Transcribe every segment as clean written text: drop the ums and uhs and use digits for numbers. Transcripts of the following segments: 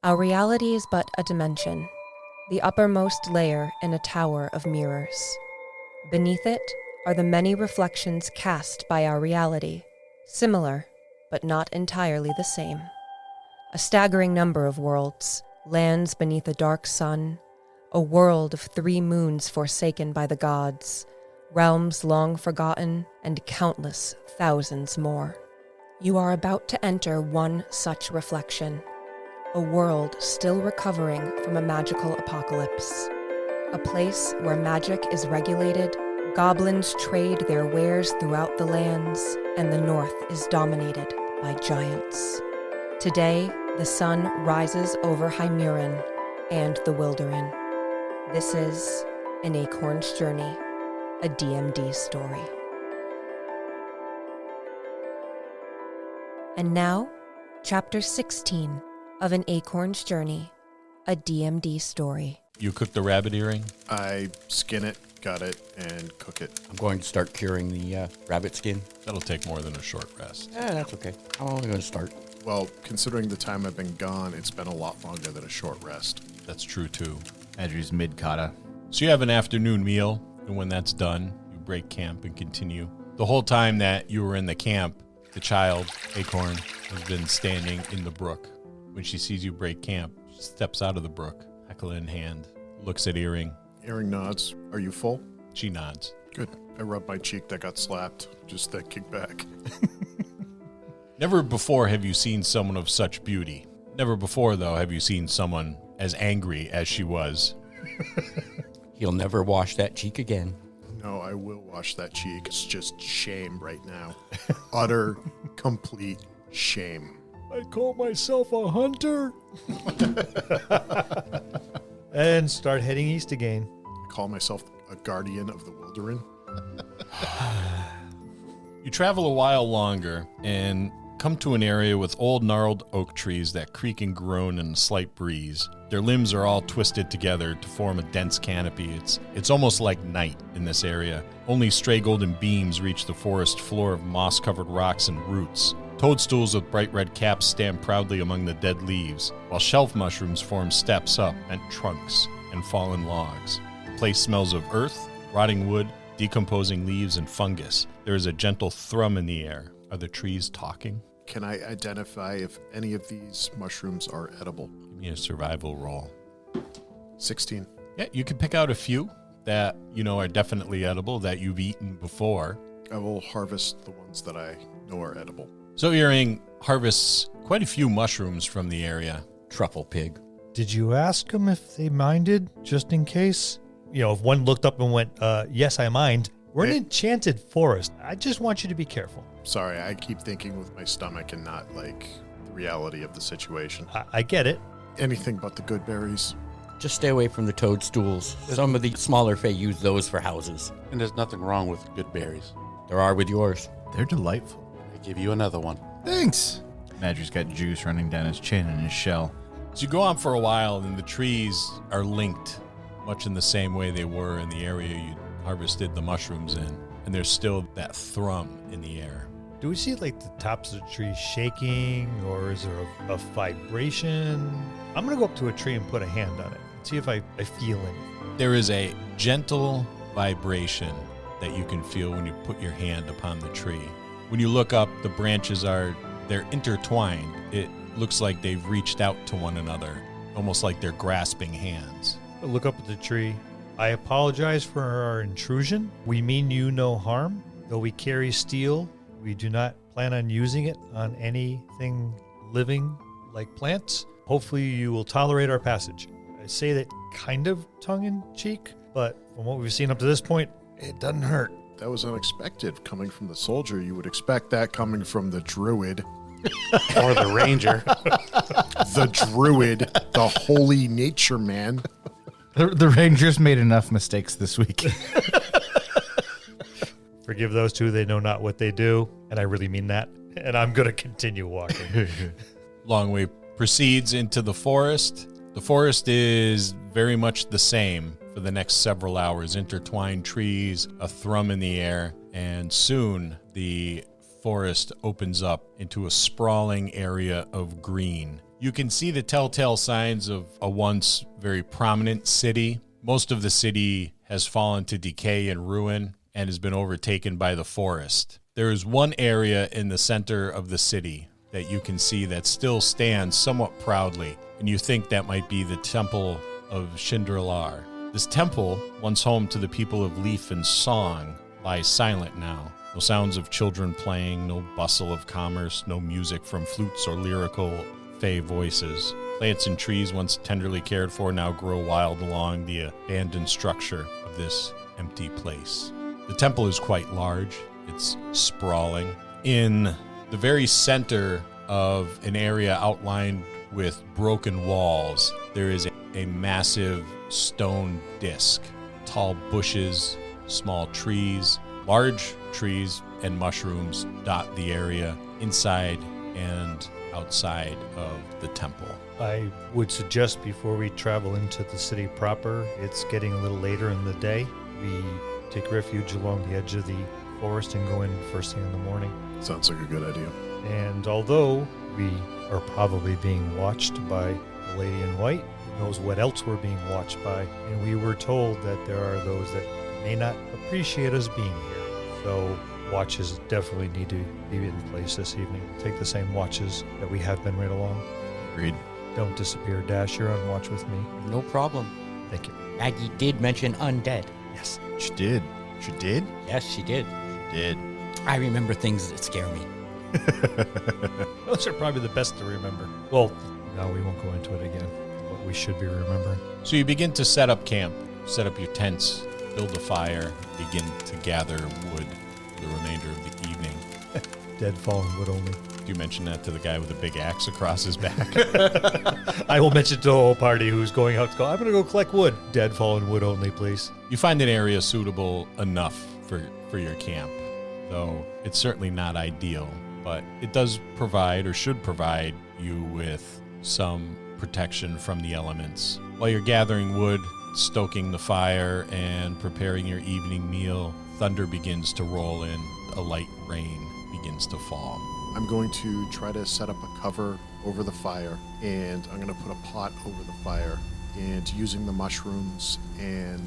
Our reality is but a dimension, the uppermost layer in a tower of mirrors. Beneath it are the many reflections cast by our reality, similar, but not entirely the same. A staggering number of worlds, lands beneath a dark sun, a world of 3 moons forsaken by the gods, realms long forgotten, and countless thousands more. You are about to enter one such reflection, a world still recovering from a magical apocalypse, a place where magic is regulated, goblins trade their wares throughout the lands, and the north is dominated by giants. Today, the sun rises over Heimurrin and the Wilderin. This is An Acorn's Journey, a DMD story. And now, Chapter 16 of An Acorn's Journey, a DMD story. You cook the rabbit earring? I skin it, gut it, and cook it. I'm going to start curing the rabbit skin. That'll take more than a short rest. Yeah, that's okay. I'm only going to start. Well, considering the time I've been gone, it's been a lot longer than a short rest. That's true, too. Madry's mid-kata. So you have an afternoon meal, and when that's done, you break camp and continue. The whole time that you were in the camp, the child, Acorn, has been standing in the brook. When she sees you break camp, she steps out of the brook, hackle in hand, looks at Iring. Iring nods. Are you full? She nods. Good. I rub my cheek that got slapped, just that kick back. Never before have you seen someone of such beauty. Never before, though, have you seen someone as angry as she was. He'll never wash that cheek again. No, I will wash that cheek. It's just shame right now. Utter, complete shame. I call myself a hunter. And start heading east again. I call myself a guardian of the Wilderin. You travel a while longer and come to an area with old gnarled oak trees that creak and groan in a slight breeze. Their limbs are all twisted together to form a dense canopy. It's almost like night in this area. Only stray golden beams reach the forest floor of moss-covered rocks and roots. Toadstools with bright red caps stand proudly among the dead leaves, while shelf mushrooms form steps up, bent trunks, and fallen logs. The place smells of earth, rotting wood, decomposing leaves, and fungus. There is a gentle thrum in the air. Are the trees talking? Can I identify if any of these mushrooms are edible? Give me a survival roll. 16. Yeah, you can pick out a few that you know are definitely edible, that you've eaten before. I will harvest the ones that I know are edible. So Iring harvests quite a few mushrooms from the area. Truffle pig. Did you ask them if they minded, just in case? You know, if one looked up and went, yes, I mind. We're an enchanted forest. I just want you to be careful. Sorry, I keep thinking with my stomach and not, like, the reality of the situation. I get it. Anything but the good berries. Just stay away from the toadstools. Some of the smaller fae use those for houses. And there's nothing wrong with good berries. There are with yours. They're delightful. I give you another one. Thanks. Madry's got juice running down his chin and his shell. So you go on for a while, and the trees are linked, much in the same way they were in the area you harvested the mushrooms in. And there's still that thrum in the air. Do we see, like, the tops of the trees shaking, or is there a vibration? I'm going to go up to a tree and put a hand on it and see if I feel anything. There is a gentle vibration that you can feel when you put your hand upon the tree. When you look up, the branches they're intertwined. It looks like they've reached out to one another, almost like they're grasping hands. I look up at the tree. I apologize for our intrusion. We mean you no harm. Though we carry steel, we do not plan on using it on anything living like plants. Hopefully you will tolerate our passage. I say that kind of tongue-in-cheek, but from what we've seen up to this point, it doesn't hurt. That was unexpected coming from the soldier. You would expect that coming from the druid. Or the ranger. The druid, the holy nature man. The Rangers made enough mistakes this week. Forgive those two, they know not what they do, and I really mean that. And I'm going to continue walking. Longwei proceeds into the forest. The forest is very much the same for the next several hours. Intertwined trees, a thrum in the air, and soon the forest opens up into a sprawling area of green. You can see the telltale signs of a once very prominent city. Most of the city has fallen to decay and ruin and has been overtaken by the forest. There is one area in the center of the city that you can see that still stands somewhat proudly, and you think that might be the temple of Shendalar. This temple, once home to the people of Leaf and Song, lies silent now. No sounds of children playing, no bustle of commerce, no music from flutes or lyrical fey voices. Plants and trees once tenderly cared for now grow wild along the abandoned structure of this empty place. The temple is quite large. It's sprawling. In the very center of an area outlined with broken walls, there is a massive stone disc. Tall bushes, small trees, large trees, and mushrooms dot the area inside and outside of the temple. I would suggest before we travel into the city proper, it's getting a little later in the day, we take refuge along the edge of the forest and go in first thing in the morning. Sounds like a good idea. And although we are probably being watched by the lady in white, who knows what else we're being watched by, and we were told that there are those that may not appreciate us being here. So watches definitely need to be in place this evening. Take the same watches that we have been right along. Agreed. Don't disappear. Dash, you're on watch with me. No problem. Thank you. Maggie did mention undead. Yes. She did. She did? Yes, she did. She did. I remember things that scare me. Those are probably the best to remember. Well, no, we won't go into it again. What we should be remembering. So you begin to set up camp, set up your tents, build a fire, begin to gather wood for the remainder of the evening. Dead fallen wood only. Do you mention that to the guy with the big axe across his back? I will mention to the whole party who's going out to go, I'm going to go collect wood. Dead fallen wood only, please. You find an area suitable enough for your camp, though it's certainly not ideal, but it does provide, or should provide, you with some protection from the elements. While you're gathering wood, stoking the fire, and preparing your evening meal, thunder begins to roll in. A light rain begins to fall. I'm going to try to set up a cover over the fire, and I'm going to put a pot over the fire, and using the mushrooms and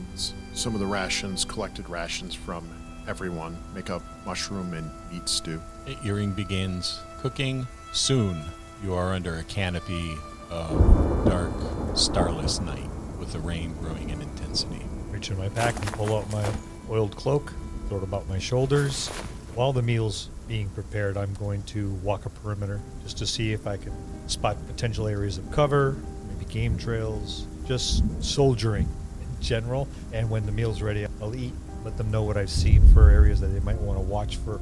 some of the rations, collected rations from everyone, make a mushroom and meat stew. Iring begins cooking. Soon, you are under a canopy of dark, starless night, with the rain growing in intensity. Reach in my pack and pull out my oiled cloak, throw it about my shoulders. While the meal's being prepared, I'm going to walk a perimeter just to see if I can spot potential areas of cover, maybe game trails, just soldiering in general. And when the meal's ready, I'll eat, let them know what I've seen for areas that they might want to watch for,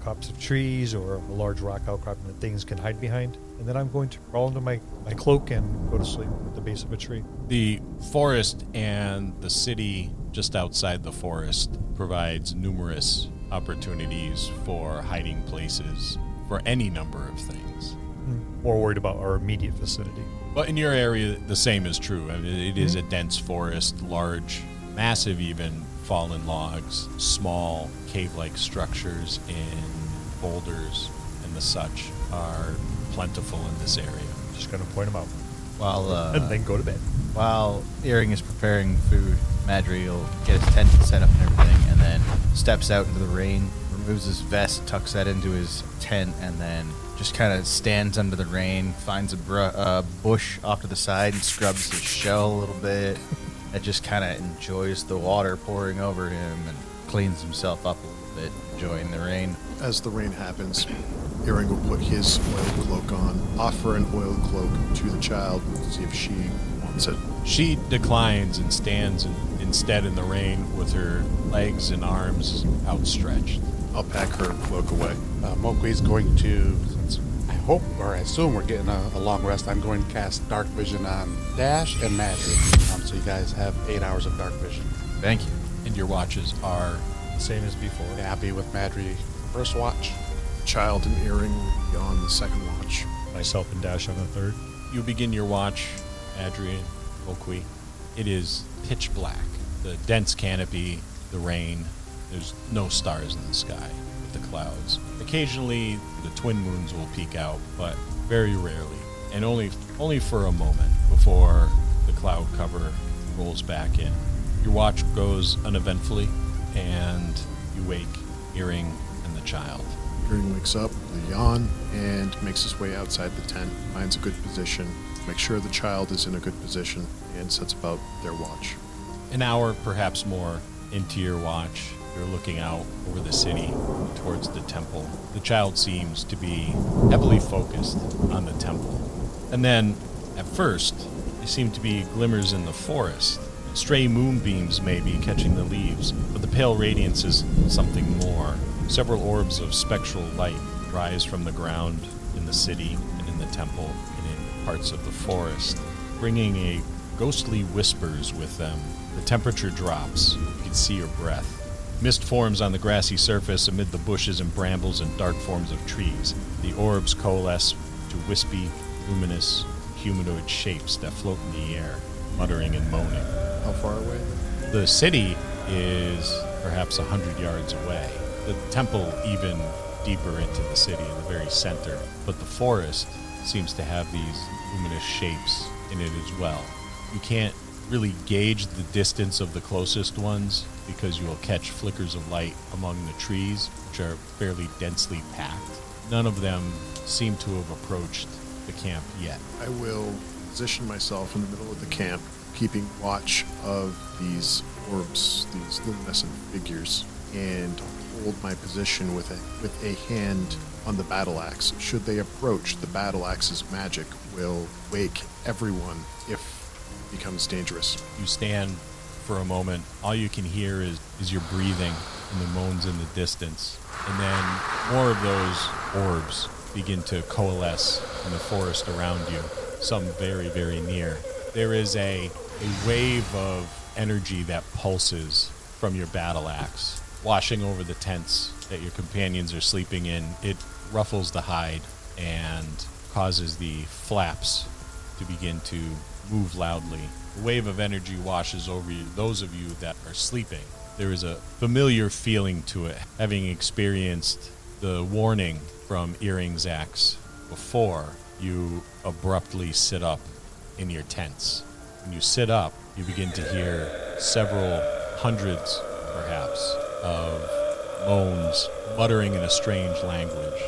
copse of trees or a large rock outcropping that things can hide behind. And then I'm going to crawl into my cloak and go to sleep at the base of a tree. The forest and the city just outside the forest provides numerous opportunities for hiding places for any number of things. More worried about our immediate vicinity. But in your area, the same is true. I mean, it is a dense forest, large, massive even, fallen logs, small cave-like structures and boulders and the such are plentiful in this area. Just going to point them out. While And then go to bed. while Iring is preparing food, Madry will get his tent set up and everything, and then steps out into the rain, removes his vest, tucks that into his tent, and then just kind of stands under the rain, finds a bush off to the side and scrubs his shell a little bit, and just kind of enjoys the water pouring over him and cleans himself up a little bit, enjoying the rain. As the rain happens, Iring will put his oiled cloak on, offer an oiled cloak to the child, see if she wants it. She declines and stands instead in the rain with her legs and arms outstretched. I'll pack her cloak away. Mokwe's going to, since I hope or I assume we're getting a long rest, I'm going to cast Dark Vision on Dash and Madry. So you guys have 8 hours of Dark Vision. Thank you. And your watches are Same as before. Yeah, I'll be with Madry first watch. Child and Iring will be on the second watch. Myself and Dash on the third. You begin your watch, Adrian, Oakwe. It is pitch black. The dense canopy, the rain, there's no stars in the sky with the clouds. Occasionally, the twin moons will peek out, but very rarely. and only for a moment before the cloud cover rolls back in. Your watch goes uneventfully, and you wake Iring and the child. Iring wakes up with a yawn and makes his way outside the tent, finds a good position, makes sure the child is in a good position, and sets about their watch. An hour, perhaps more, into your watch, you're looking out over the city towards the temple. The child seems to be heavily focused on the temple. And then, at first, there seem to be glimmers in the forest. Stray moonbeams may be catching the leaves, but the pale radiance is something more. Several orbs of spectral light rise from the ground in the city and in the temple and in parts of the forest, bringing a ghostly whispers with them. The temperature drops. You can see your breath. Mist forms on the grassy surface amid the bushes and brambles and dark forms of trees. The orbs coalesce to wispy, luminous, humanoid shapes that float in the air, muttering and moaning. How far away? The city is perhaps 100 yards away. The temple even deeper into the city, in the very center. But the forest seems to have these luminous shapes in it as well. You can't really gauge the distance of the closest ones because you will catch flickers of light among the trees, which are fairly densely packed. None of them seem to have approached the camp yet. I will position myself in the middle of the camp, keeping watch of these orbs, these luminescent figures, and hold my position with a hand on the battle axe. Should they approach, the battle axe's magic will wake everyone if it becomes dangerous. You stand for a moment. All you can hear is your breathing and the moans in the distance. And then more of those orbs begin to coalesce in the forest around you, some very, very near. There is a wave of energy that pulses from your battle axe, washing over the tents that your companions are sleeping in. It ruffles the hide and causes the flaps to begin to move loudly. A wave of energy washes over you, those of you that are sleeping. There is a familiar feeling to it, having experienced the warning from Iring's axe before. You abruptly sit up in your tents. When you sit up, you begin to hear several hundreds, perhaps, of moans muttering in a strange language.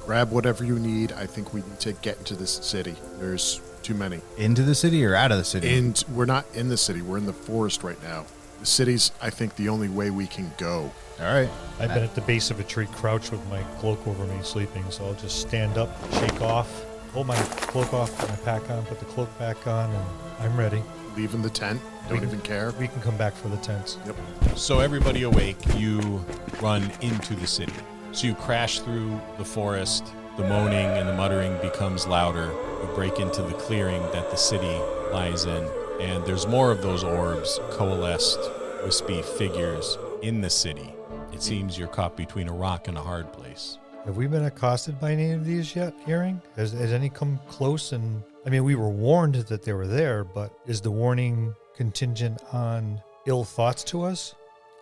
Grab whatever you need. I think we need to get into this city. There's too many. Into the city or out of the city? And we're not in the city. We're in the forest right now. The city's, I think, the only way we can go. All right. I've been at the base of a tree crouched with my cloak over me sleeping, so I'll just stand up, shake off, pull my cloak off, put my pack on, put the cloak back on, and I'm ready. Leaving the tent. Don't even care. We can come back for the tents. Yep. So everybody awake, you run into the city. So you crash through the forest. The moaning and the muttering becomes louder. You break into the clearing that the city lies in. And there's more of those orbs, coalesced, wispy figures in the city. It seems you're caught between a rock and a hard place. Have we been accosted by any of these yet, Iring? Has any come close? And I mean, we were warned that they were there, but is the warning contingent on ill thoughts to us?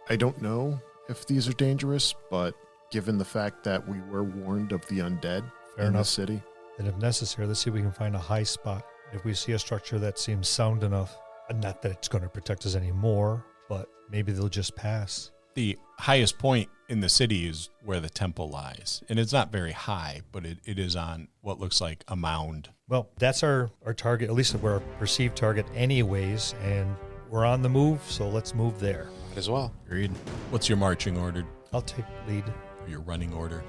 I don't know if these are dangerous, but given the fact that we were warned of the undead in the city. Then if necessary, let's see if we can find a high spot. If we see a structure that seems sound enough, and not that it's going to protect us anymore, but maybe they'll just pass. The highest point in the city is where the temple lies. And it's not very high, but it is on what looks like a mound. Well, that's our target, at least we're our perceived target anyways, and we're on the move, so let's move there. Might as well. Agreed. What's your marching order? I'll take lead. Or your running order?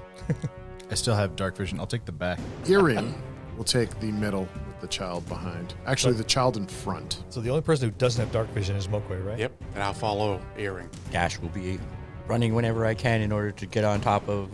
I still have dark vision. I'll take the back. Iring will take the middle with the child behind. Actually, the child in front. So the only person who doesn't have dark vision is Mokwe, right? Yep, and I'll follow Iring. Dash will be running whenever I can in order to get on top of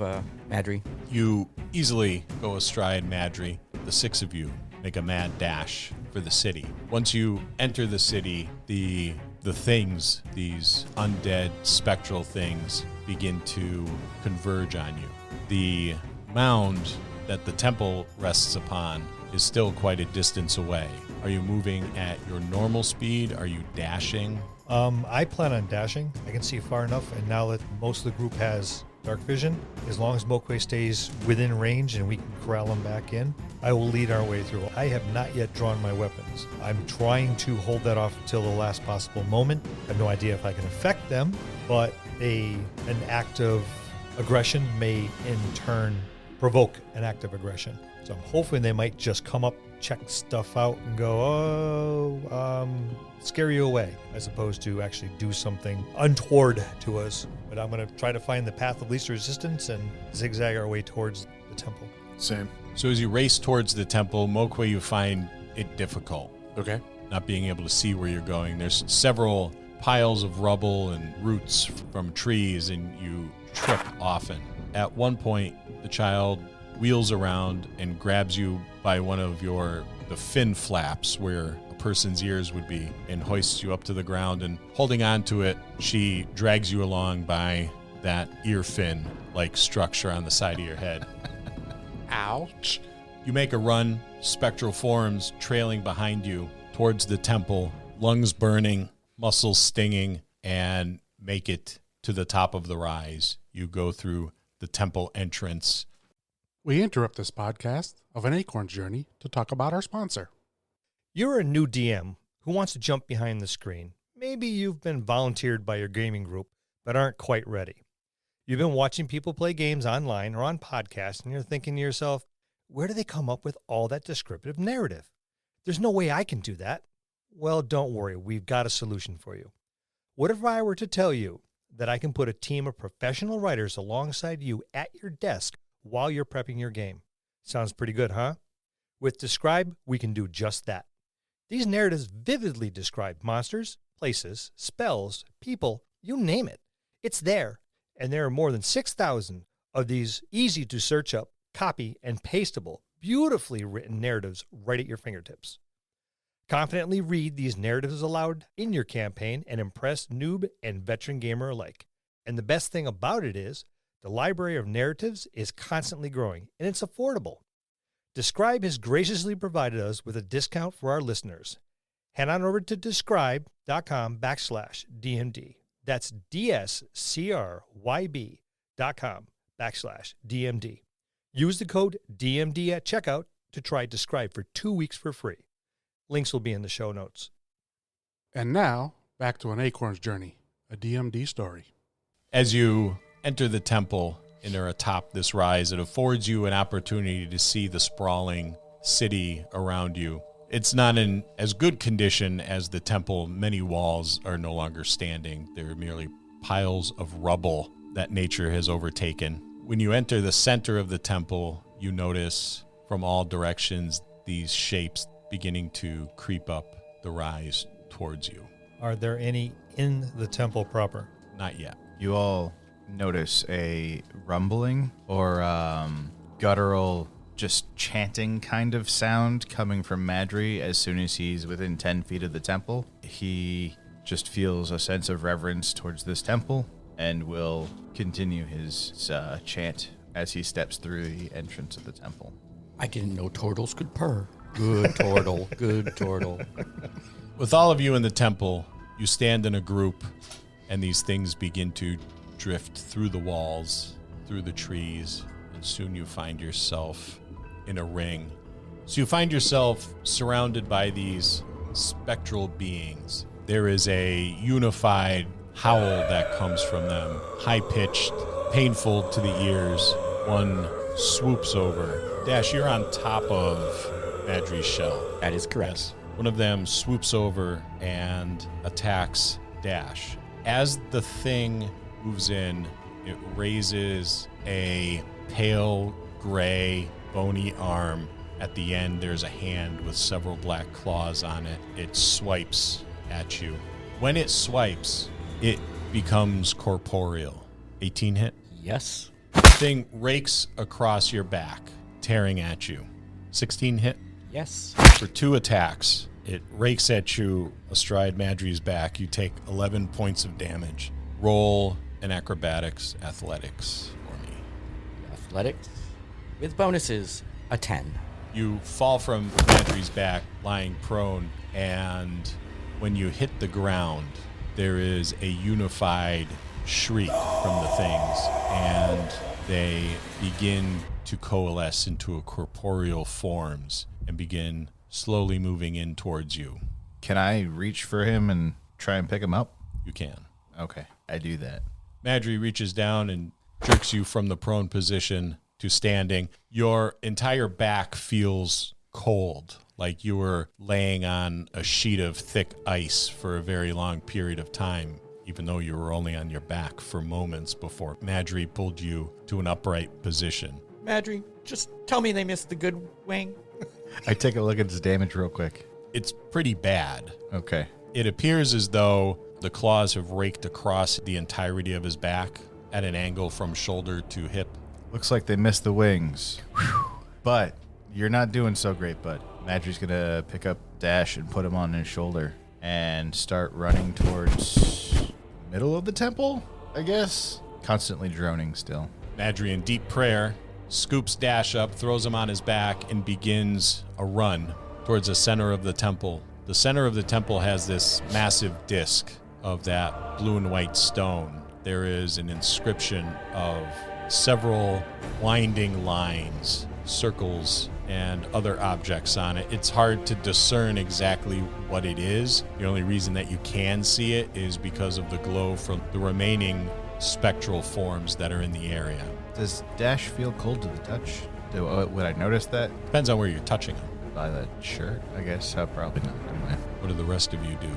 Madry. You easily go astride Madry. The six of you make a mad dash for the city. Once you enter the city, the things, these undead spectral things, begin to converge on you. The mound that the temple rests upon is still quite a distance away. Are you moving at your normal speed? Are you dashing? I plan on dashing. I can see far enough, and now that most of the group has dark vision. As long as Mokwe stays within range and we can corral him back in, I will lead our way through. I have not yet drawn my weapons. I'm trying to hold that off until the last possible moment. I have no idea if I can affect them, but an act of aggression may in turn provoke an act of aggression. So I'm hoping they might just come up, check stuff out, and go, scare you away, as opposed to actually do something untoward to us. But I'm going to try to find the path of least resistance and zigzag our way towards the temple. Same. So as you race towards the temple, Mokwe, you find it difficult. Okay. Not being able to see where you're going. There's several piles of rubble and roots from trees, and you trip often. At one point, the child wheels around and grabs you by one of the fin flaps where a person's ears would be, and hoists you up to the ground, and holding on to it, she drags you along by that ear fin like structure on the side of your head. Ouch. You make a run, spectral forms trailing behind you towards the temple, lungs burning, muscles stinging, and make it to the top of the rise. You go through the temple entrance. We interrupt this podcast of an Acorn journey to talk about our sponsor. You're a new DM who wants to jump behind the screen. Maybe you've been volunteered by your gaming group, but aren't quite ready. You've been watching people play games online or on podcasts, and you're thinking to yourself, where do they come up with all that descriptive narrative? There's no way I can do that. Well, don't worry. We've got a solution for you. What if I were to tell you that I can put a team of professional writers alongside you at your desk while you're prepping your game? Sounds pretty good, huh? With Describe, we can do just that. These narratives vividly describe monsters, places, spells, people, you name it. It's there, and there are more than 6,000 of these easy-to-search up, copy, and pastable, beautifully written narratives right at your fingertips. Confidently read these narratives aloud in your campaign and impress noob and veteran gamer alike. And the best thing about it is, the library of narratives is constantly growing, and it's affordable. Describe has graciously provided us with a discount for our listeners. Head on over to describe.com/DMD. That's DSCRYB.com/DMD. Use the code DMD at checkout to try Describe for 2 weeks for free. Links will be in the show notes. And now, back to an Acorn's journey, a DMD story. As you enter the temple and are atop this rise, it affords you an opportunity to see the sprawling city around you. It's not in as good condition as the temple. Many walls are no longer standing. They're merely piles of rubble that nature has overtaken. When you enter the center of the temple, you notice from all directions these shapes beginning to creep up the rise towards you. Are there any in the temple proper? Not yet. You all notice a rumbling or guttural, just chanting kind of sound coming from Madry as soon as he's within 10 feet of the temple. He just feels a sense of reverence towards this temple and will continue his chant as he steps through the entrance of the temple. I didn't know turtles could purr. Good turtle, good turtle. With all of you in the temple, you stand in a group, and these things begin to drift through the walls, through the trees, and soon you find yourself in a ring. So you find yourself surrounded by these spectral beings. There is a unified howl that comes from them, high-pitched, painful to the ears. One swoops over. Dash, you're on top of Madry's shell. That is correct. Yes. One of them swoops over and attacks Dash. As the thing moves in, it raises a pale gray bony arm. At the end, there's a hand with several black claws on it. It swipes at you. When it swipes, it becomes corporeal. 18 hit. Yes. The thing rakes across your back, tearing at you. 16 hit. Yes. For 2 attacks, it rakes at you astride Madry's back. You take 11 points of damage. Roll an acrobatics athletics for me. Athletics with bonuses, a 10. You fall from Madry's back, lying prone, and when you hit the ground, there is a unified shriek from the things, and they begin to coalesce into a corporeal forms and begin slowly moving in towards you. Can I reach for him and try and pick him up? You can. Okay, I do that. Madry reaches down and jerks you from the prone position to standing. Your entire back feels cold, like you were laying on a sheet of thick ice for a very long period of time, even though you were only on your back for moments before Madry pulled you to an upright position. Madry, just tell me they missed the good wing. I take a look at his damage real quick. It's pretty bad. Okay. It appears as though the claws have raked across the entirety of his back at an angle from shoulder to hip. Looks like they missed the wings. But you're not doing so great, bud. Madry's going to pick up Dash and put him on his shoulder and start running towards the middle of the temple, I guess. Constantly droning still. Madry, in deep prayer, scoops Dash up, throws him on his back, and begins a run towards the center of the temple. The center of the temple has this massive disc of that blue and white stone. There is an inscription of several winding lines, circles, and other objects on it. It's hard to discern exactly what it is. The only reason that you can see it is because of the glow from the remaining spectral forms that are in the area. Does Dash feel cold to the touch? Would I notice that? Depends on where you're touching him. By the shirt, I guess. Probably not. Anyway. What do the rest of you do?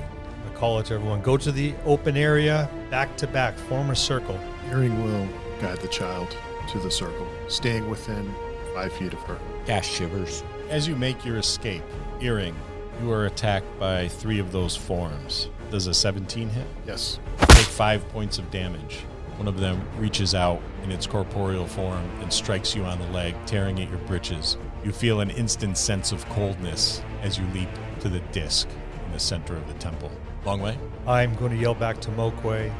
I call it to everyone. Go to the open area, back to back, form a circle. Iring will guide the child to the circle, staying within 5 feet of her. Dash shivers. As you make your escape, Iring, you are attacked by 3 of those forms. Does a 17 hit? Yes. Take 5 points of damage. One of them reaches out in its corporeal form and strikes you on the leg, tearing at your breeches. You feel an instant sense of coldness as you leap to the disc in the center of the temple. Longwei? I'm going to yell back to Mokwe,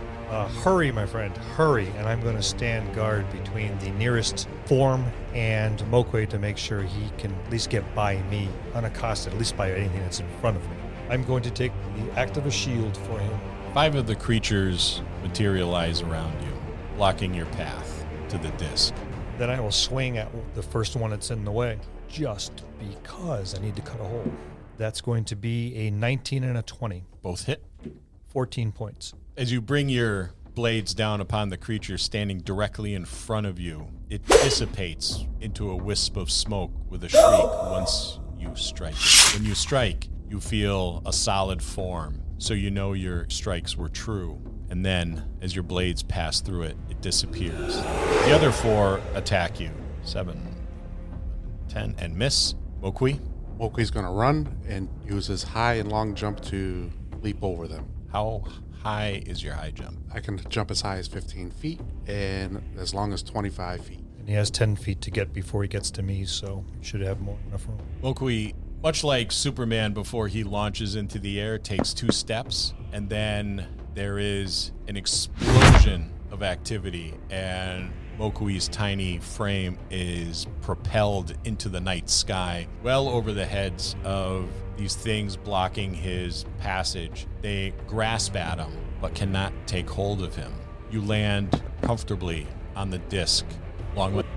hurry, my friend, hurry. And I'm going to stand guard between the nearest form and Mokwe to make sure he can at least get by me, unaccosted, at least by anything that's in front of me. I'm going to take the act of a shield for him. 5 of the creatures materialize around you, blocking your path to the disc. Then I will swing at the first one that's in the way, just because I need to cut a hole. That's going to be a 19 and a 20. Both hit. 14 points. As you bring your blades down upon the creature standing directly in front of you, it dissipates into a wisp of smoke with a shriek once you strike it. When you strike, you feel a solid form, so you know your strikes were true. And then, as your blades pass through it, it disappears. The other 4 attack you. 7, 10, and miss. Mokwe, Mokwe's going to run and use his high and long jump to leap over them. how high is your high jump? I can jump as high as 15 feet and as long as 25 feet. And he has 10 feet to get before he gets to me, so he should have more enough room. Mokwe, much like Superman before he launches into the air, takes 2 steps, and then there is an explosion of activity, and Mokwe's tiny frame is propelled into the night sky, well over the heads of these things blocking his passage. They grasp at him, but cannot take hold of him. You land comfortably on the disc.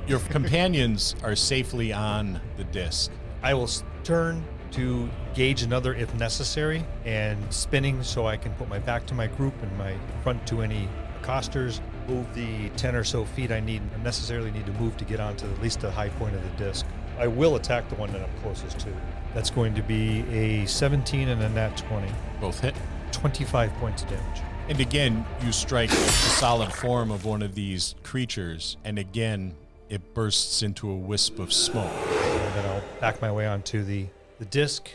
Your companions are safely on the disc. I will turn to gauge another if necessary, and spinning so I can put my back to my group and my front to any accosters. Move the 10 or so feet I necessarily need to move to get onto at least the high point of the disc. I will attack the one that I'm closest to. That's going to be a 17 and a nat 20. Both hit. 25 points of damage. And again, you strike the solid form of one of these creatures, and again, it bursts into a wisp of smoke. And then I'll back my way onto the disc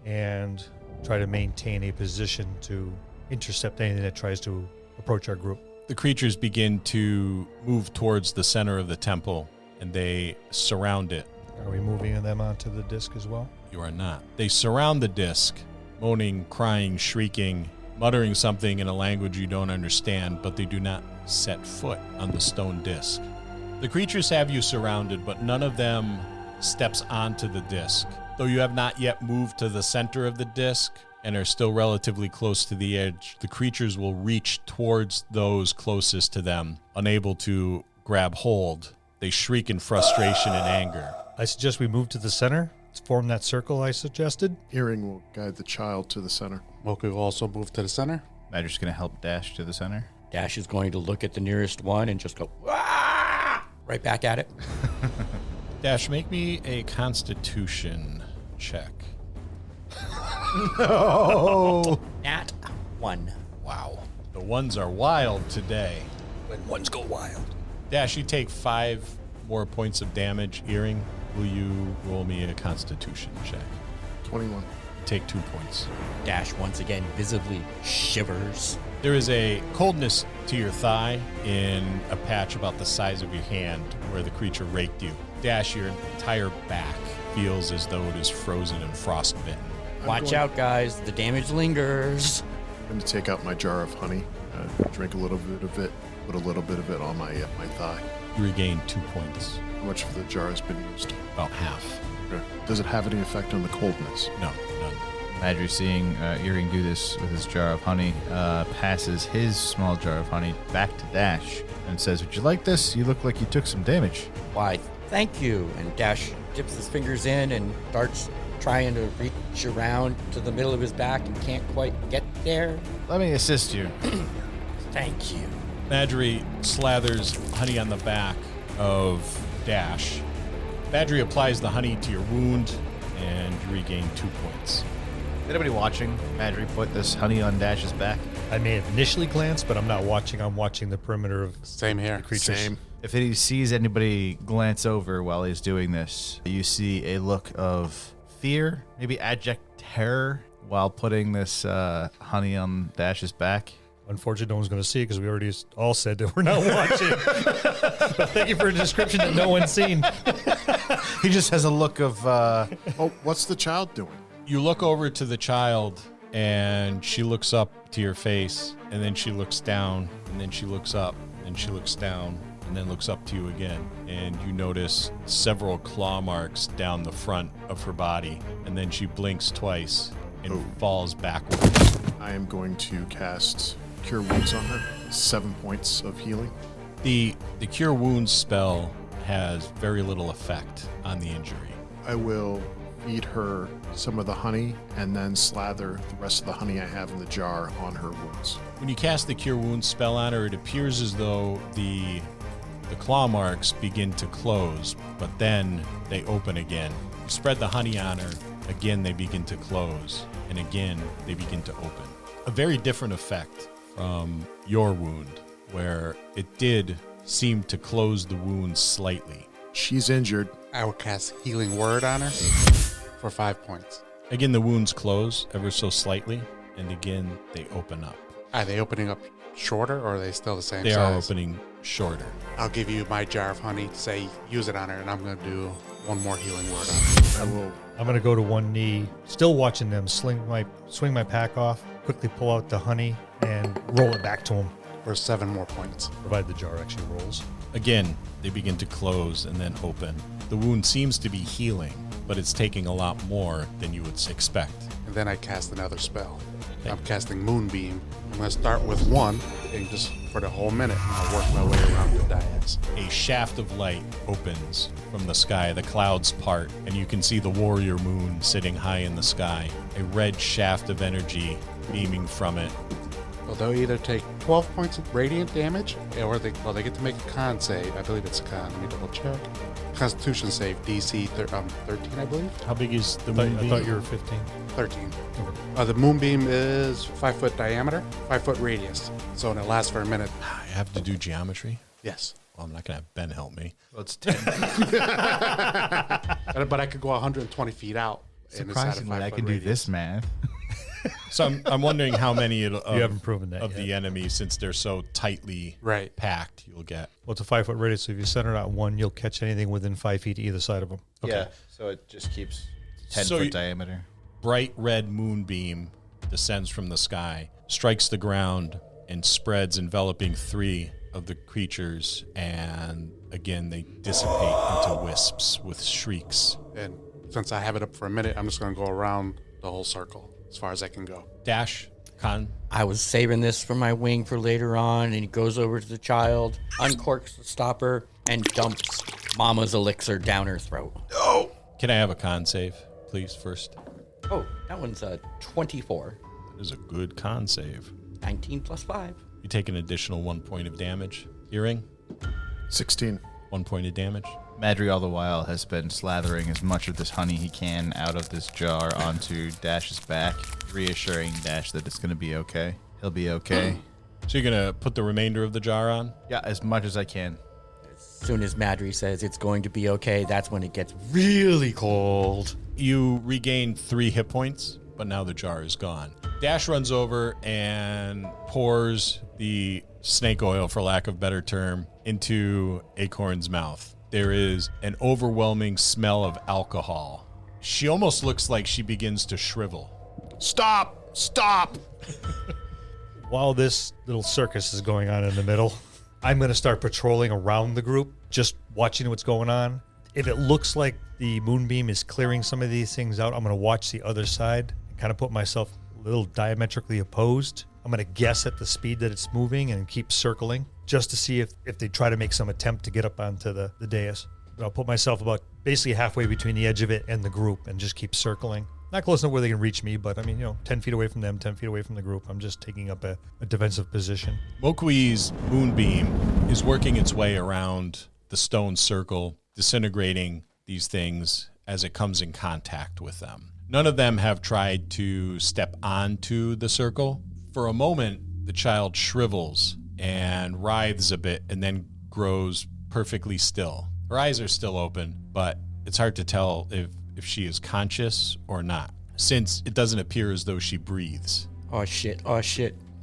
and try to maintain a position to intercept anything that tries to approach our group. The creatures begin to move towards the center of the temple, and they surround it. Are we moving them onto the disc as well? You are not. They surround the disc, moaning, crying, shrieking, muttering something in a language you don't understand, but they do not set foot on the stone disc. The creatures have you surrounded, but none of them steps onto the disc. Though you have not yet moved to the center of the disc and are still relatively close to the edge, the creatures will reach towards those closest to them, unable to grab hold. They shriek in frustration and anger. I suggest we move to the center. Let's form that circle I suggested. Iring will guide the child to the center. Moku will also move to the center. Madry's going to help Dash to the center. Dash is going to look at the nearest one and just go, "Wah!" right back at it. Dash, make me a Constitution check. No! Nat 1. Wow. The ones are wild today. When ones go wild. Dash, you take 5 more points of damage. Iring, will you roll me a Constitution check? 21. Take 2 points. Dash once again visibly shivers. There is a coldness to your thigh in a patch about the size of your hand where the creature raked you. Dash, your entire back feels as though it is frozen and frostbitten. Watch out, guys. The damage lingers. I'm going to take out my jar of honey, drink a little bit of it, put a little bit of it on my thigh. You regain 2 points. How much of the jar has been used? About half. Okay. Does it have any effect on the coldness? No, none. Madry, seeing Iring do this with his jar of honey, passes his small jar of honey back to Dash and says, "Would you like this? You look like you took some damage." Why, thank you. And Dash dips his fingers in and starts trying to reach around to the middle of his back and can't quite get there. Let me assist you. Thank you. Madry slathers honey on the back of Dash. Madry applies the honey to your wound, and you regain 2 points. Anybody watching Madry put this honey on Dash's back? I may have initially glanced, but I'm not watching. I'm watching the perimeter of Same here. creatures. Same. If he sees anybody glance over while he's doing this, you see a look of fear, maybe abject terror, while putting this honey on Dash's back. Unfortunately, no one's going to see it because we already all said that we're not watching. But thank you for a description that no one's seen. He just has a look of, Oh, what's the child doing? You look over to the child, and she looks up to your face, and then she looks down, and then she looks up, and she looks down, and then looks up to you again. And you notice several claw marks down the front of her body, and then she blinks twice and falls backwards. I am going to cast Cure Wounds on her. 7 points of healing. The Cure Wounds spell has very little effect on the injury. I will feed her some of the honey and then slather the rest of the honey I have in the jar on her wounds. When you cast the Cure Wounds spell on her, it appears as though the claw marks begin to close, but then they open again. You spread the honey on her, again they begin to close, and again they begin to open. A very different effect from your wound, where it did seem to close the wound slightly. She's injured. I will cast Healing Word on her for 5 points. Again, the wounds close ever so slightly, and again they open up. Are they opening up shorter, or are they still the same They size? are opening shorter. I'll give you my jar of honey to say use it on her, and I'm going to do one more Healing Word on her. I'm going to go to one knee, still watching them swing my pack off, quickly pull out the honey, and roll it back to them, For 7 more points. provided the jar actually rolls. Again, they begin to close and then open. The wound seems to be healing, but it's taking a lot more than you would expect. And then I cast another spell. I'm casting Moonbeam. I'm going to start with 1, and just for the whole minute, and I'll work my way around the dais. A shaft of light opens from the sky, the clouds part, and you can see the warrior moon sitting high in the sky. A red shaft of energy beaming from it. Well, they'll either take 12 points of radiant damage, or they get to make a con save. I believe it's a con. Let me double check. Constitution save, DC 13, I believe. How big is the I moonbeam? thought you were 15. 13. The moonbeam is 5 foot diameter, 5 foot radius. So it lasts for a minute. I have to do geometry? Yes. Well, I'm not going to have Ben help me. well, it's 10. But I could go 120 feet out. and it's at a Surprisingly, I 5 can foot do radius. this math. So I'm wondering how many You haven't proven that of yet. the enemy, since they're so tightly Right. packed, you'll get. Well, it's a 5 foot radius, so if you center it at one, you'll catch anything within 5 feet either side of them. Yeah, so it just keeps 10 So foot you- diameter. Bright red moonbeam descends from the sky, strikes the ground, and spreads, enveloping 3 of the creatures, and again they dissipate into wisps with shrieks. And since I have it up for a minute, I'm just going to go around the whole circle. as far as I can go. Dash, con. I was saving this for my wing for later on, and he goes over to the child, uncorks the stopper, and dumps Mama's elixir down her throat. Can I have a con save, please, first? Oh, that one's a 24. That is a good con save. 19 plus 5. You take an additional 1 point of damage. Earring, 16. 1 point of damage. Madry all the while has been slathering as much of this honey he can out of this jar onto Dash's back, reassuring Dash that it's going to be okay. He'll be okay. So you're going to put the remainder of the jar on? Yeah, as much as I can. As soon as Madry says it's going to be okay, that's when it gets really cold. You regain 3 hit points, but now the jar is gone. Dash runs over and pours the snake oil, for lack of a better term, into Acorn's mouth. There is an overwhelming smell of alcohol. She almost looks like she begins to shrivel. Stop! Stop! While this little circus is going on in the middle, I'm going to start patrolling around the group, just watching what's going on. If it looks like the moonbeam is clearing some of these things out, I'm going to watch the other side and kind of put myself a little diametrically opposed. I'm going to guess at the speed that it's moving and keep circling just to see if they try to make some attempt to get up onto the dais. But I'll put myself about basically halfway between the edge of it and the group and just keep circling. Not close enough where they can reach me, but 10 feet away from them, 10 feet away from the group. I'm just taking up a defensive position. Mokui's moonbeam is working its way around the stone circle, disintegrating these things as it comes in contact with them. None of them have tried to step onto the circle. For a moment, the child shrivels and writhes a bit and then grows perfectly still. Her eyes are still open, but it's hard to tell if she is conscious or not, since it doesn't appear as though she breathes. Oh shit.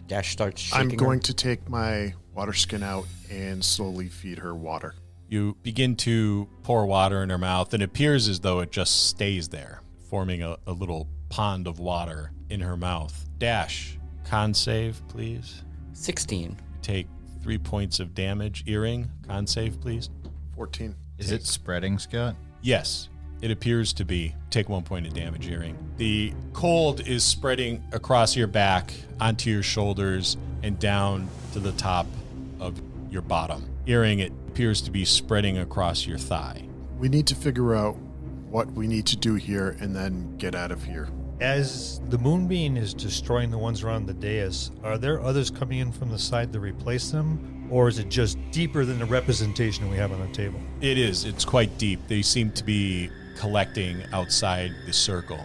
Dash starts shaking I'm going her. to take my water skin out and slowly feed her water. You begin to pour water in her mouth, and it appears as though it just stays there, forming a little pond of water in her mouth. Dash, con save, please. 16. Take 3 points of damage. Earring, con save, please. 14. Is it spreading, Scott? Yes, it appears to be. Take 1 point of damage, Earring. The cold is spreading across your back, onto your shoulders, and down to the top of your bottom. Earring, it appears to be spreading across your thigh. We need to figure out what we need to do here and then get out of here. As the moonbeam is destroying the ones around the dais, are there others coming in from the side to replace them? Or is it just deeper than the representation we have on the table? It is. It's quite deep. They seem to be collecting outside the circle.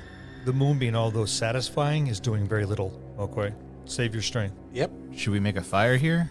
The moonbeam, although satisfying, is doing very little. Okay. Save your strength. Yep. Should we make a fire here?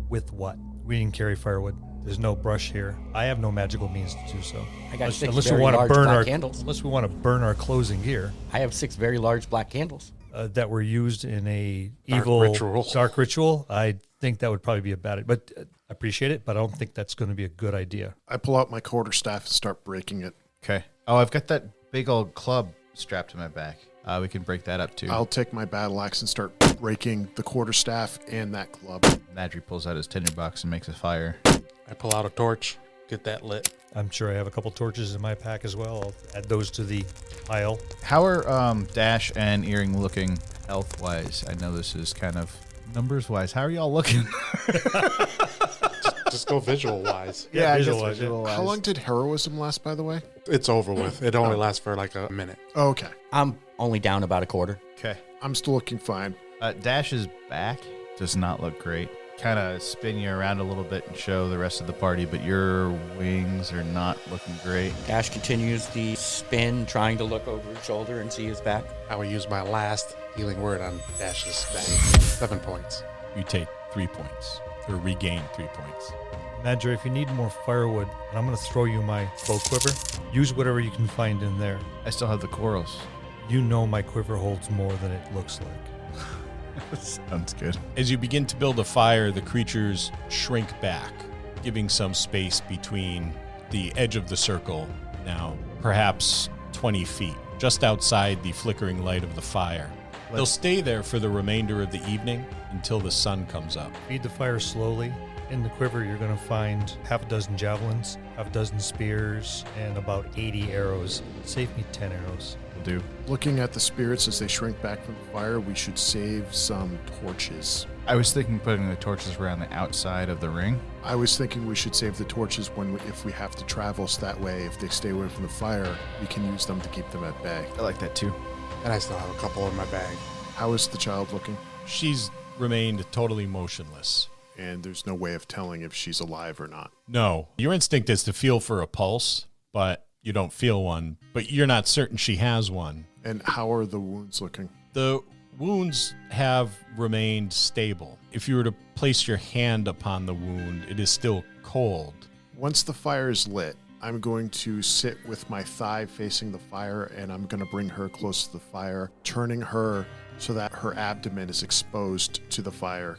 With what? We didn't carry firewood. There's no brush here. I have no magical means to do so. I got 6 unless very we want to large burn black our candles. unless we want to burn our clothes and gear I have 6 very large black candles. that were used in a Dark evil ritual. dark ritual. I think that would probably be a bad idea. But I appreciate it, but I don't think that's going to be a good idea. I pull out my quarterstaff and start breaking it. Okay. Oh, I've got that big old club strapped to my back. We can break that up too. I'll take my battle axe and start breaking the quarterstaff and that club. Madry pulls out his tinderbox and makes a fire. I pull out a torch, get that lit. I'm sure I have a couple torches in my pack as well. I'll add those to the pile. How are Dash and Earring looking health-wise? I know this is kind of numbers-wise. How are y'all looking? Just go visual wise. Yeah, I guess visualize it. visual-wise. How long did heroism last, by the way? It's over with. It only lasts for like a minute. Oh, okay. I'm only down about a quarter. Okay. I'm still looking fine. Dash's back does not look great. Kind of spin you around a little bit and show the rest of the party, but your wings are not looking great. Dash continues the spin, trying to look over his shoulder and see his back. I will use my last healing word on Dash's back. 7 points. You take 3 points, or regain 3 points. Madry, if you need more firewood, I'm going to throw you my bow quiver. Use whatever you can find in there. I still have the corals. You know my quiver holds more than it looks like. Sounds good. As you begin to build a fire, the creatures shrink back, giving some space between the edge of the circle, now perhaps 20 feet, just outside the flickering light of the fire. They'll stay there for the remainder of the evening until the sun comes up. Feed the fire slowly. In the quiver, you're going to find half a dozen javelins, half a dozen spears, and about 80 arrows. Save me 10 arrows. will do. Looking at the spirits as they shrink back from the fire, we should save some torches. I was thinking putting the torches around the outside of the ring. I was thinking we should save the torches if we have to travel, so that way if they stay away from the fire, we can use them to keep them at bay. I like that too. And I still have a couple in my bag. How is the child looking? She's remained totally motionless. And there's no way of telling if she's alive or not. No. Your instinct is to feel for a pulse, but you don't feel one. But you're not certain she has one. And how are the wounds looking? The wounds have remained stable. If you were to place your hand upon the wound, it is still cold. Once the fire is lit, I'm going to sit with my thigh facing the fire, and I'm going to bring her close to the fire, turning her so that her abdomen is exposed to the fire,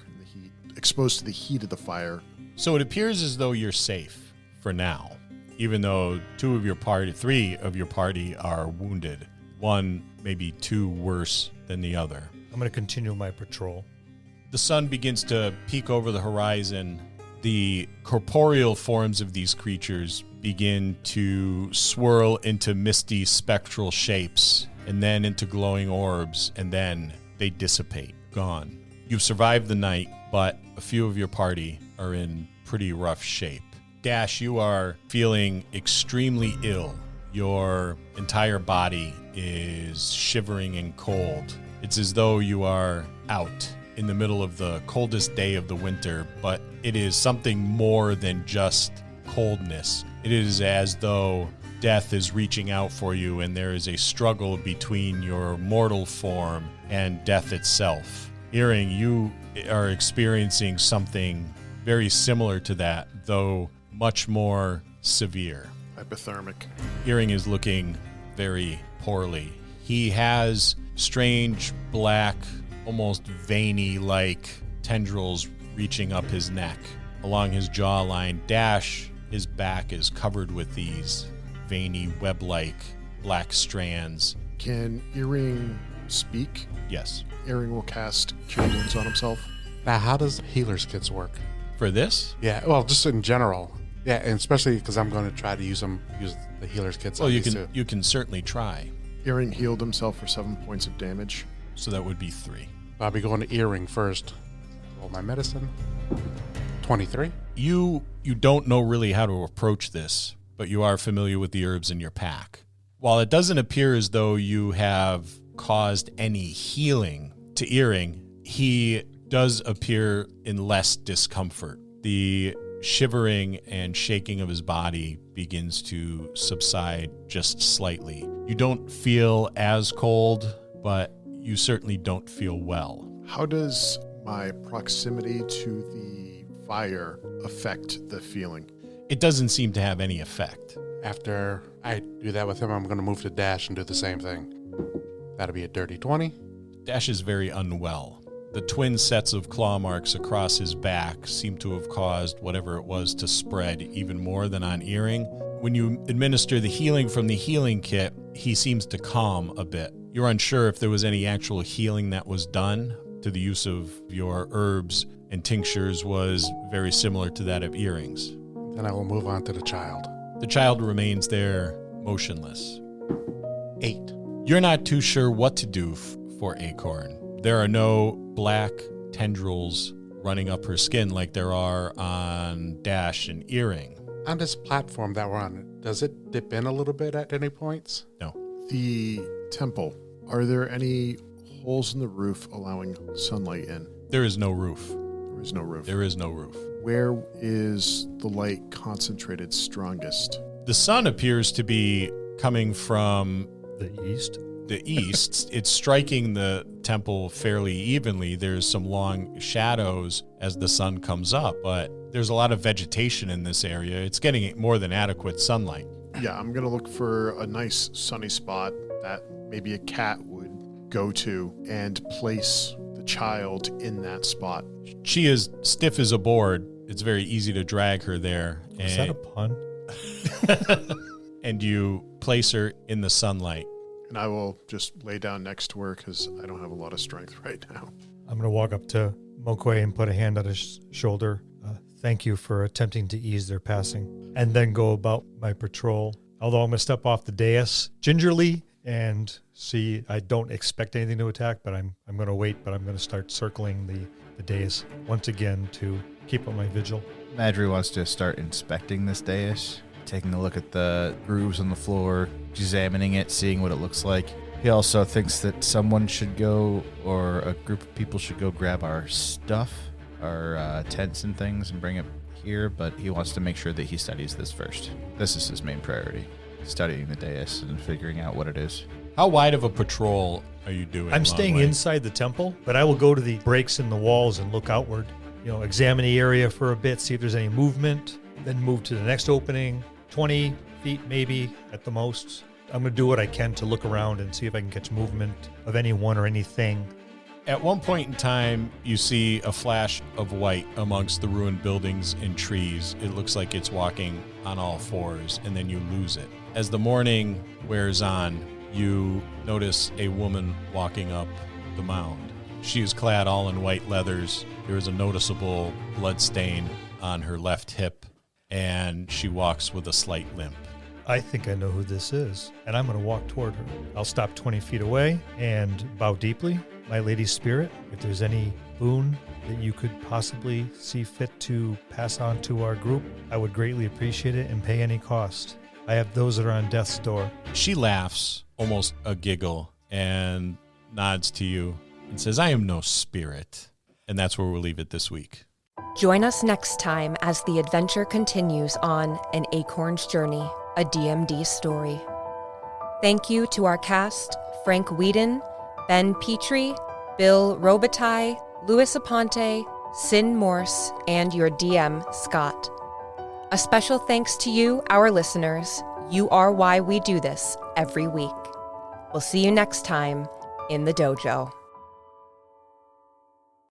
exposed to the heat of the fire. So it appears as though you're safe for now, even though three of your party are wounded. One, maybe two worse than the other. I'm going to continue my patrol. The sun begins to peek over the horizon. The corporeal forms of these creatures begin to swirl into misty spectral shapes, and then into glowing orbs, and then they dissipate, gone. You've survived the night, but a few of your party are in pretty rough shape. Dash, you are feeling extremely ill. Your entire body is shivering and cold. It's as though you are out in the middle of the coldest day of the winter, but it is something more than just coldness. It is as though death is reaching out for you, and there is a struggle between your mortal form and death itself. Iring, you are experiencing something very similar to that, though much more severe. Hypothermic. Iring is looking very poorly. He has strange, black, almost veiny-like tendrils reaching up his neck. Along his jawline, Dash, his back is covered with these veiny, web-like black strands. Can Iring speak? Yes. Iring will cast Cure Wounds on himself. Now, how does healer's kits work? For this? Yeah, well, just in general. Yeah, and especially because I'm going to try to use the healer's kits. Well, on you these can two. you can certainly try. Iring healed himself for 7 points of damage. So that would be 3. I'll be going to Earring first. Roll my medicine. 23. You don't know really how to approach this, but you are familiar with the herbs in your pack. While it doesn't appear as though you have caused any healing to Earring, he does appear in less discomfort. The shivering and shaking of his body begins to subside just slightly. You don't feel as cold, but you certainly don't feel well. How does my proximity to the fire affect the feeling? It doesn't seem to have any effect. After I do that with him, I'm going to move to Dash and do the same thing. That'll be a dirty 20. Dash is very unwell. The twin sets of claw marks across his back seem to have caused whatever it was to spread even more than on Earring. When you administer the healing from the healing kit, he seems to calm a bit. You're unsure if there was any actual healing that was done. To the use of your herbs and tinctures was very similar to that of Earring's. Then I will move on to the child. The child remains there, motionless. 8. You're not too sure what to do for Acorn. There are no black tendrils running up her skin like there are on Dash and Earring. On this platform that we're on, does it dip in a little bit at any points? No. The temple, are there any holes in the roof allowing sunlight in? There is no roof. There is no roof. There is no roof. Where is the light concentrated strongest? The sun appears to be coming from The east. the east. It's striking the temple fairly evenly. There's some long shadows as the sun comes up, but there's a lot of vegetation in this area. It's getting more than adequate sunlight. Yeah, I'm going to look for a nice sunny spot that maybe a cat would go to and place the child in that spot. She is stiff as a board. It's very easy to drag her there. Is that a pun? And you place her in the sunlight. And I will just lay down next to her because I don't have a lot of strength right now. I'm going to walk up to Mokwei and put a hand on his shoulder. Thank you for attempting to ease their passing. And then go about my patrol. Although I'm going to step off the dais gingerly and see. I don't expect anything to attack, but I'm going to wait, but I'm going to start circling the dais once again to keep up my vigil. Madry wants to start inspecting this dais, taking a look at the grooves on the floor, examining it, seeing what it looks like. He also thinks that someone should go, or a group of people should go grab our stuff, our tents and things, and bring it here, but he wants to make sure that he studies this first. This is his main priority, studying the dais and figuring out what it is. How wide of a patrol are you doing? I'm staying Longwei? inside the temple, but I will go to the breaks in the walls and look outward. Examine the area for a bit, see if there's any movement, then move to the next opening, 20 feet maybe at the most. I'm going to do what I can to look around and see if I can catch movement of anyone or anything. At one point in time, you see a flash of white amongst the ruined buildings and trees. It looks like it's walking on all fours, and then you lose it. As the morning wears on, you notice a woman walking up the mound. She is clad all in white leathers. There is a noticeable blood stain on her left hip, and she walks with a slight limp. I think I know who this is, and I'm going to walk toward her. I'll stop 20 feet away and bow deeply. My lady spirit, if there's any boon that you could possibly see fit to pass on to our group, I would greatly appreciate it and pay any cost. I have those that are on death's door. She laughs, almost a giggle, and nods to you and says, "I am no spirit." And that's where we'll leave it this week. Join us next time as the adventure continues on An Acorn's Journey, a DMD story. Thank you to our cast, Frank Weiden, Ben Petrie, Bill Robitaille, Louis Aponte, Sin Morse, and your DM, Scott. A special thanks to you, our listeners. You are why we do this every week. We'll see you next time in the dojo.